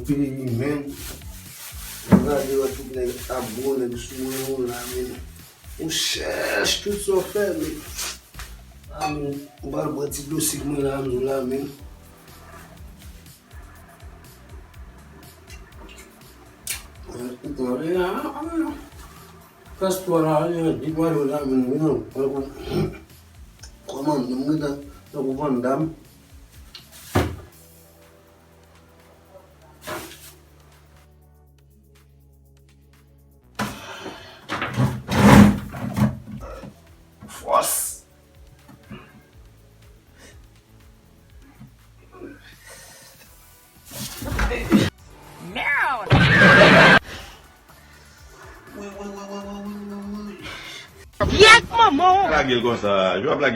pays, men. Regardez tout les tabous, les sous là, men. On cherche tout ça fait, mais. Ah, men, on va le petit dossier que moi là, men. Castoral, igual lá, menino. Como não dá, não vou andar. Force. Blague comme ça, je vais blaguer.